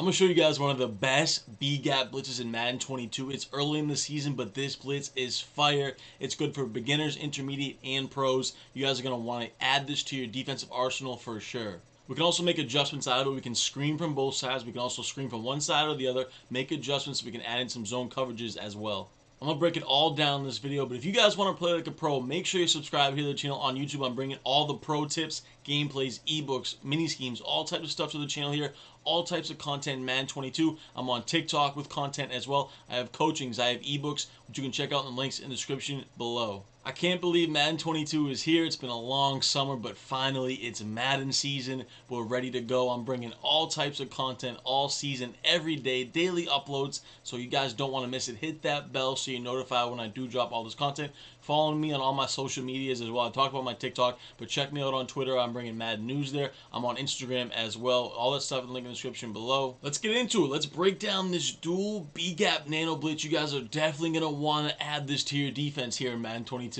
going to show you guys one of the best B-gap blitzes in Madden 22. It's early in the season, but this blitz is fire. It's good for beginners, intermediate, and pros. You guys are going to want to add this to your defensive arsenal for sure. We can also make adjustments out of it. We can screen from both sides. We can also screen from one side or the other, make adjustments. We can add in some zone coverages as well. I'm going to break it all down in this video, but if you guys want to play like a pro, make sure you subscribe here to the channel on YouTube. I'm bringing all the pro tips, gameplays, ebooks, mini schemes, all types of stuff to the channel here, all types of content in Madden 22. I'm on TikTok with content as well. I have coachings, I have ebooks, which you can check out in the links in the description below. I can't believe Madden 22 is here. It's been a long summer, but finally it's Madden season. We're ready to go. I'm bringing all types of content all season, every day, daily uploads, so you guys don't want to miss it. Hit that bell so you're notified when I do drop all this content. Follow me on all my social medias as well. I talk about my TikTok, but check me out on Twitter. I'm bringing Madden news there. I'm on Instagram as well. All that stuff in the link in the description below. Let's get into it. Let's break down this dual B-gap Nano Blitz. You guys are definitely going to want to add this to your defense here in Madden 22.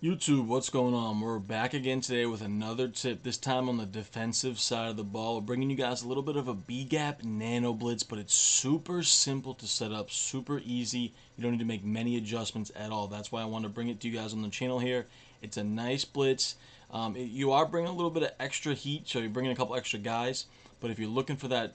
YouTube, what's going on? We're back again today with another tip, this time on the defensive side of the ball. We're bringing you guys a little bit of a B-gap Nano Blitz, but it's super simple to set up, super easy. You don't need to make many adjustments at all. That's why I want to bring it to you guys on the channel here. It's a nice blitz. You are bringing a little bit of extra heat, so you're bringing a couple extra guys. But if you're looking for that,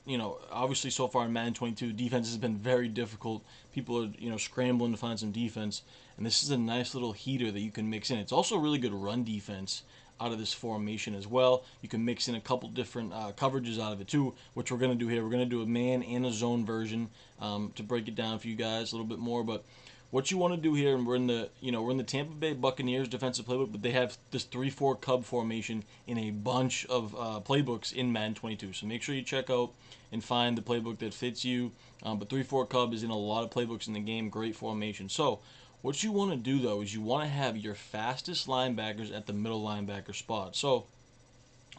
obviously so far in Madden 22, defense has been very difficult. People are, scrambling to find some defense. And this is a nice little heater that you can mix in. It's also a really good run defense out of this formation as well. You can mix in a couple different coverages out of it too, which we're going to do here. We're going to do a man and a zone version to break it down for you guys a little bit more. But what you want to do here, and we're in the Tampa Bay Buccaneers defensive playbook, but they have this 3-4 cub formation in a bunch of playbooks in Madden 22. So make sure you check out and find the playbook that fits you. But 3-4 cub is in a lot of playbooks in the game. Great formation. So what you want to do though is you want to have your fastest linebackers at the middle linebacker spot. So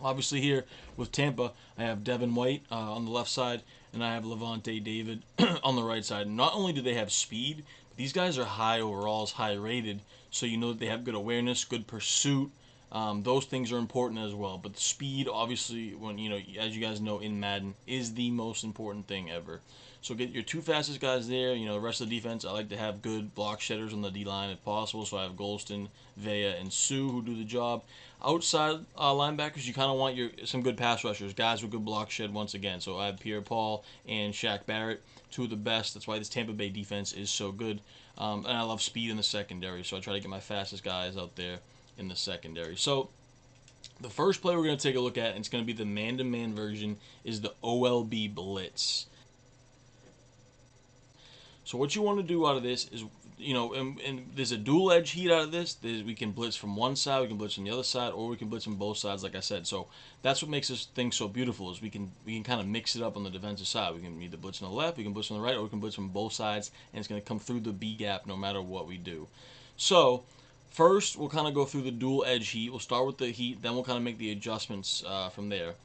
obviously here with Tampa, I have Devin White on the left side, and I have Levante David on the right side. Not only do they have speed, but these guys are high overalls, high rated, so you know that they have good awareness, good pursuit. Those things are important as well. But the speed, obviously, as you guys know in Madden, is the most important thing ever. So get your two fastest guys there. The rest of the defense, I like to have good block shedders on the D-line if possible. So I have Golston, Vea, and Sue who do the job. Outside linebackers, you kind of want some good pass rushers, guys with good block shed once again. So I have Pierre-Paul and Shaq Barrett, two of the best. That's why this Tampa Bay defense is so good. And I love speed in the secondary, so I try to get my fastest guys out there in the secondary. So the first play we're going to take a look at, and it's going to be the man-to-man version, is the OLB Blitz. So what you want to do out of this is, and there's a dual edge heat out of this. We can blitz from one side, we can blitz from the other side, or we can blitz from both sides, like I said. So that's what makes this thing so beautiful, is we can kind of mix it up on the defensive side. We can either blitz on the left, we can blitz on the right, or we can blitz from both sides, and it's going to come through the B gap no matter what we do. So first, we'll kind of go through the dual edge heat. We'll start with the heat, then we'll kind of make the adjustments from there.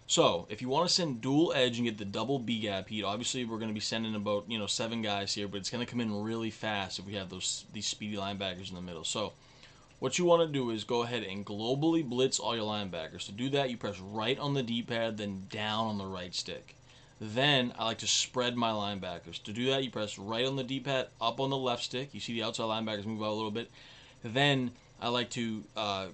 So if you want to send dual edge and get the double B-gap heat, obviously we're going to be sending about 7 guys here, but it's going to come in really fast if we have these speedy linebackers in the middle. So what you want to do is go ahead and globally blitz all your linebackers. To do that, you press right on the D-pad, then down on the right stick. Then I like to spread my linebackers. To do that, you press right on the D-pad, up on the left stick. You see the outside linebackers move out a little bit. Then I like to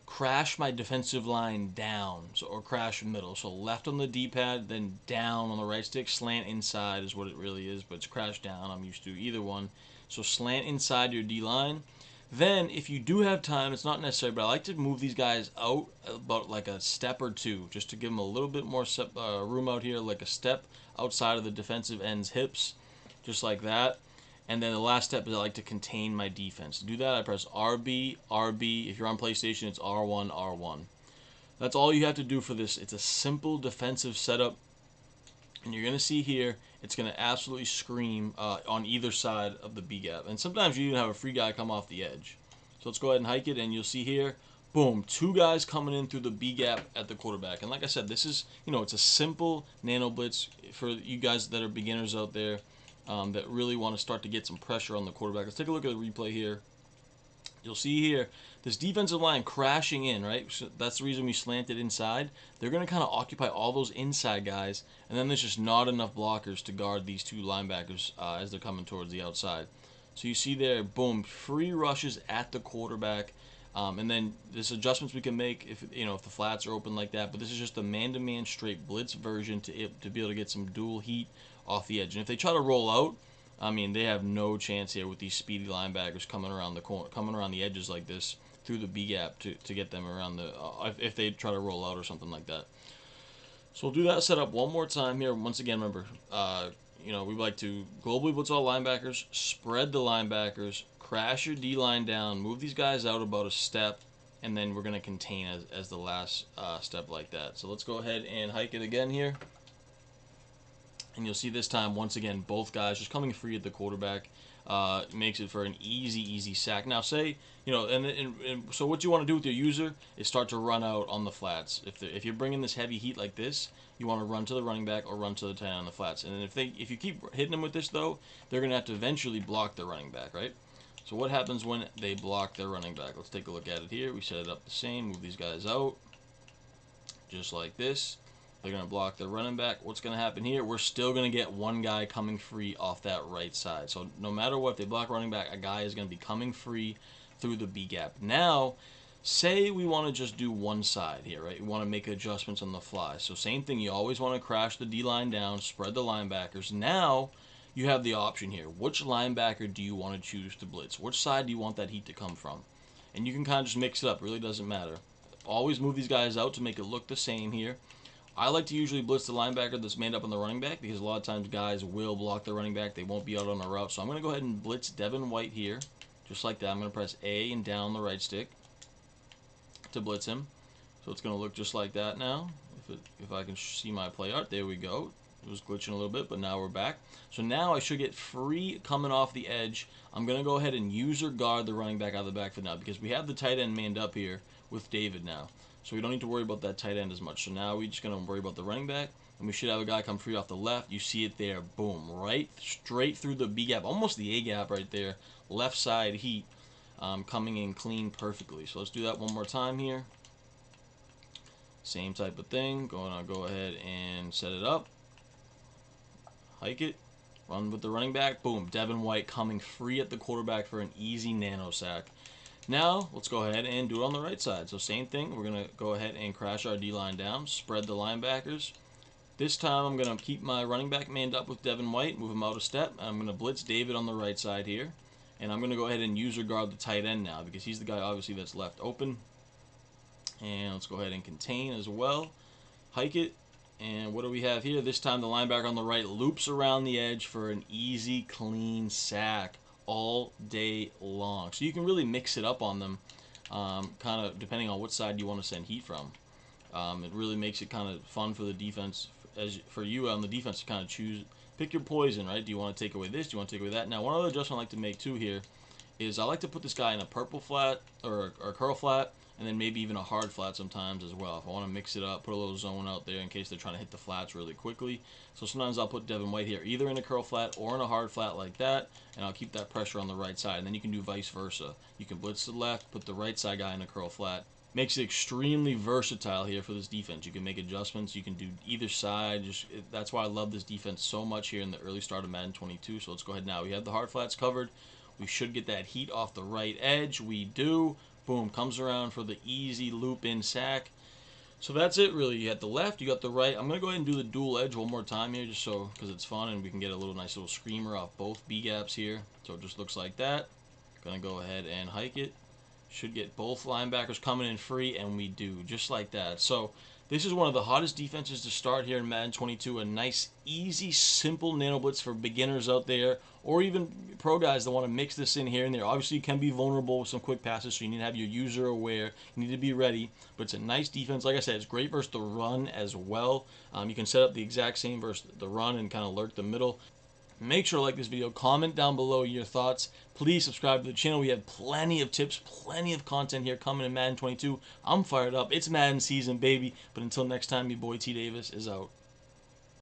crash my defensive line down, or crash middle. So left on the D-pad, then down on the right stick. Slant inside is what it really is, but it's crash down. I'm used to either one. So slant inside your D-line. Then, if you do have time, it's not necessary, but I like to move these guys out about like a step or two, just to give them a little bit more room out here, like a step outside of the defensive end's hips, just like that. And then the last step is I like to contain my defense. To do that, I press RB, RB. If you're on PlayStation, it's R1, R1. That's all you have to do for this. It's a simple defensive setup. And you're going to see here, it's going to absolutely scream on either side of the B-gap. And sometimes you even have a free guy come off the edge. So let's go ahead and hike it, and you'll see here, boom, 2 guys coming in through the B-gap at the quarterback. And like I said, this is, it's a simple Nano Blitz for you guys that are beginners out there. That really want to start to get some pressure on the quarterback. Let's take a look at the replay here. You'll see here, this defensive line crashing in, right? So that's the reason we slanted inside. They're going to kind of occupy all those inside guys, and then there's just not enough blockers to guard these two linebackers as they're coming towards the outside. So you see there, boom, free rushes at the quarterback. And then there's adjustments we can make if if the flats are open like that. But this is just a man-to-man straight blitz version to be able to get some dual heat off the edge. And if they try to roll out, I mean, they have no chance here with these speedy linebackers coming around the corner, coming around the edges like this through the B gap to get them around the if they try to roll out or something like that. So we'll do that setup one more time here. Once again, remember, we like to globally blitz all linebackers, spread the linebackers, crash your D-line down, move these guys out about a step, and then we're going to contain as the last step like that. So let's go ahead and hike it again here. And you'll see this time, once again, both guys just coming free at the quarterback. Makes it for an easy sack. Now, say, so what you want to do with your user is start to run out on the flats. If you're bringing this heavy heat like this, you want to run to the running back or run to the tight end on the flats. And then if you keep hitting them with this, though, they're going to have to eventually block the running back, right? So what happens when they block their running back? Let's take a look at it here. We set it up the same, move these guys out, just like this. They're going to block their running back. What's going to happen here? We're still going to get one guy coming free off that right side. So no matter what, if they block running back, a guy is going to be coming free through the B gap. Now, say we want to just do one side here, right? We want to make adjustments on the fly. So same thing, you always want to crash the D-line down, spread the linebackers. Now, you have the option here. Which linebacker do you want to choose to blitz? Which side do you want that heat to come from? And you can kind of just mix it up. It really doesn't matter. Always move these guys out to make it look the same here. I like to usually blitz the linebacker that's made up on the running back because a lot of times guys will block the running back. They won't be out on the route. So I'm going to go ahead and blitz Devin White here, just like that. I'm going to press A and down the right stick to blitz him. So it's going to look just like that now. If I can see my play art, there we go. It was glitching a little bit, but now we're back. So now I should get free coming off the edge. I'm going to go ahead and user guard the running back out of the backfield now because we have the tight end manned up here with David now. So we don't need to worry about that tight end as much. So now we're just going to worry about the running back. And we should have a guy come free off the left. You see it there. Boom. Right straight through the B gap. Almost the A gap right there. Left side heat coming in clean perfectly. So let's do that one more time here. Same type of thing. Go ahead and set it up. Hike it. Run with the running back. Boom. Devin White coming free at the quarterback for an easy nano sack. Now, let's go ahead and do it on the right side. So same thing, we're going to go ahead and crash our D-line down, spread the linebackers. This time I'm going to keep my running back manned up with Devin White, move him out a step. I'm going to blitz David on the right side here. And I'm going to go ahead and user guard the tight end now because he's the guy obviously that's left open. And let's go ahead and contain as well. Hike it. And what do we have here? This time the linebacker on the right loops around the edge for an easy, clean sack all day long. So you can really mix it up on them, kind of depending on what side you want to send heat from. It really makes it kind of fun for the defense, for you on the defense to kind of pick your poison, right? Do you want to take away this? Do you want to take away that? Now, one other adjustment I like to make too here is I like to put this guy in a purple flat or a curl flat, and then maybe even a hard flat sometimes as well. If I want to mix it up, put a little zone out there in case they're trying to hit the flats really quickly. So sometimes I'll put Devin White here either in a curl flat or in a hard flat like that, and I'll keep that pressure on the right side. And then you can do vice versa. You can blitz to the left, put the right side guy in a curl flat. Makes it extremely versatile here for this defense. You can make adjustments. You can do either side. That's why I love this defense so much here in the early start of Madden 22. So let's go ahead now. We have the hard flats covered. We should get that heat off the right edge. We do. Boom, comes around for the easy loop in sack. So that's it really. You got the left, you got the right. I'm going to go ahead and do the dual edge one more time here just so because it's fun and we can get a nice little screamer off both B gaps here. So it just looks like that. Going to go ahead and hike it. Should get both linebackers coming in free, and we do, just like that. So this is one of the hottest defenses to start here in Madden 22. A nice, easy, simple Nano Blitz for beginners out there, or even pro guys that want to mix this in here and there. Obviously, you can be vulnerable with some quick passes, so you need to have your user aware. You need to be ready, but it's a nice defense. Like I said, it's great versus the run as well. You can set up the exact same versus the run and kind of lurk the middle. Make sure to like this video, comment down below your thoughts. Please subscribe to the channel. We have plenty of tips, plenty of content here coming in Madden 22. I'm fired up. It's Madden season, baby. But until next time, your boy T Davis is out.